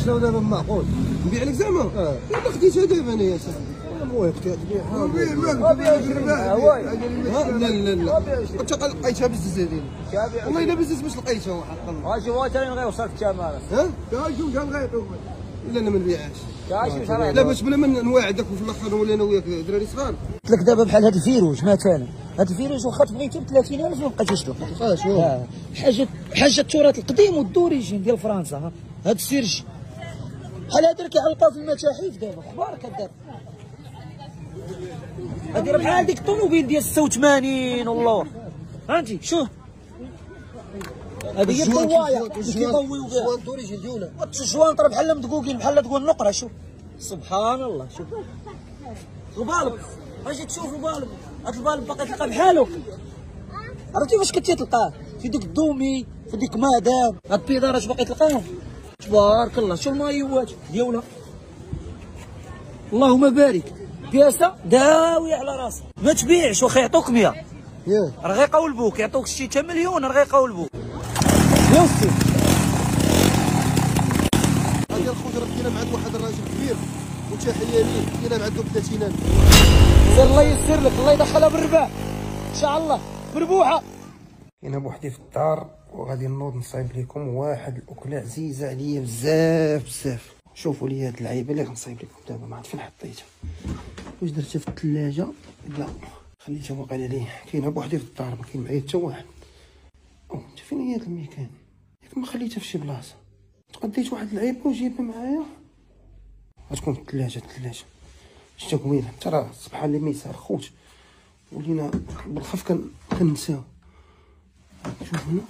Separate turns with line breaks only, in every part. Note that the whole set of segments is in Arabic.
شنو دابا معقول
نبيع لك زعما؟ يلا خديتها دابا انا يا صاحبي.
المهم كتبيعها
لا لا لا انت لقيتها بزز هذه والله الا بزز باش لقيتها حق الله.
شوف هو ثاني غير وصلت الثمن.
شوف شحال غيعطيوك؟ لا انا ما نبيعهاش.
شوف شحال
لا باش بلا ما نواعدك وفي الاخر نولي انا وياك دراري صغار.
قلت لك دابا بحال هذا الفيروج مثلا، هذا الفيروج واخا تبغيتو ب 30000 ما بقيتوش تلقى. حاجه التراث القديم والدوريجين ديال فرنسا. هذا السيرج بحال هذا كيعلقوه في المتاحف دابا اخبار كدار. هذه راه بحال ديك الطوموبيل ديال 86 والله فهمتي. شوف هذه هي الضوايه اللي كيضويو بها
جوان دوريجين ديالنا
الجوانط راه بحال مدقوقين بحال تقول نقره. شوف سبحان الله. شوف البالب اجي تشوف البالب، هاد البالب باقي تلقى بحالو. عرفتي فاش كنتي تلقاه في ديك الدومي في ديك مادام. هاد البيضارات باقي تلقاهم تبارك الله. شوف المايوات ديالنا اللهم بارك. بياسه داويه على راسها ما تبيعش واخا يعطوك 100 راه غيقولبوك. يعطوك شي 8 مليون راه غيقولبوك يا وسي.
هذه الخضره كاينه مع واحد الراجل كبير وتحيه ليه كاينه مع 30000.
سير الله يسر لك الله يدخلها بالرباح ان شاء الله بربوحه.
كاينه بوحدي في الدار وغادي نوض نصايب لكم واحد الاكله عزيزه عليا بزاف بزاف. شوفوا لي هاد اللعيبه اللي غنصايب لكم دابا ما عرفت فين حطيتها. واش درتها في الثلاجه؟ لا خليتها واقيلا ليه. كاينه بوحدي في الدار ما كاين معايا حتى واحد. انت فين هي هاد الميكان؟ ياك ما خليتها في شي بلاصه. تقديت واحد اللعيبه وجيبها معايا. غتكون في الثلاجه. شتا كوينه ترى سبحان اللي ما يسهل خوت ولينا بالخف كنساو. شوف هنا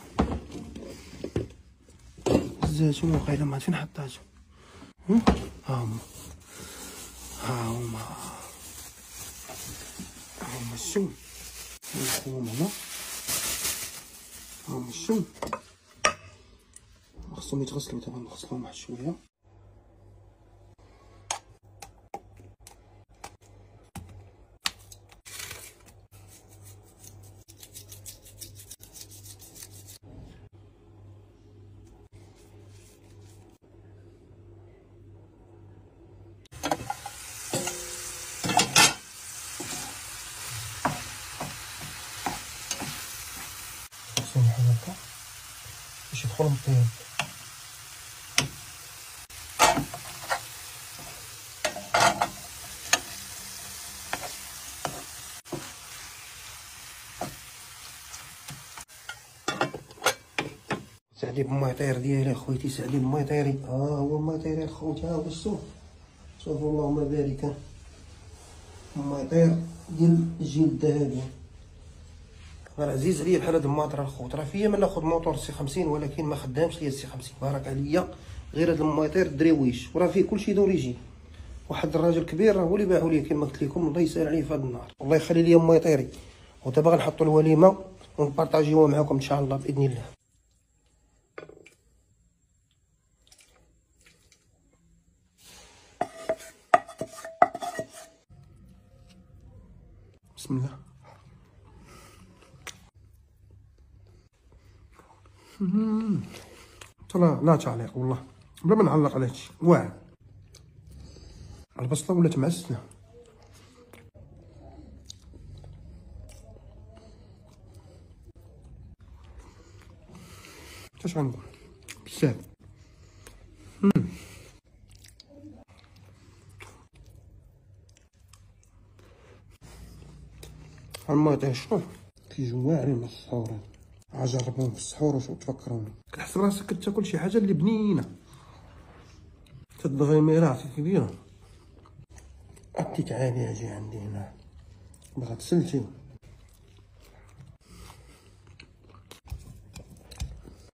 الزيتون واقيلا ما عرفت فين حطاتو. ها هما الشوم هما هنا. ها هما الشوم خصهم يتغسلوا دابا نغسلوهم واحد شويه. بحال هكا باش يدخل مطيب. سعدي بالميطير ديالي اخويتي سعدي بالميطيري. هو الميطير خوتي ها هو السوق. شوفوا اللهم بارك الميطير ديال الجيل الذهبي. راه عزيز عليا بحال هاد الماطر الخوت. راه فيا ما ناخذ موتور سي 50 ولكن ما خدامش ليا سي 50 بارك عليا غير هاد الميطير دريويش وراه فيه كلشي دوريجين. واحد الراجل كبير راه هو اللي باعو ليا كما قلت لكم. الله يسهل عليه في هاد النهار. الله يخلي ليا ميطيري ودابا غنحطوا الوليمه ونبارطاجيوها معكم ان شاء الله باذن الله. بسم الله. لا تعليق والله بلا ما نعلق على هادشي. واعر البصله ولات معسله. اش غنقول بزاف. الماطير شنو كيجيو واعرين السحور. عجربوهم في السحور وشو تفكروني. كتحس راسك كتاكل شي حاجه اللي بنينه تدغي راسك كبيره. عطيك عاليه اجي عندي هنا باغا تسلتي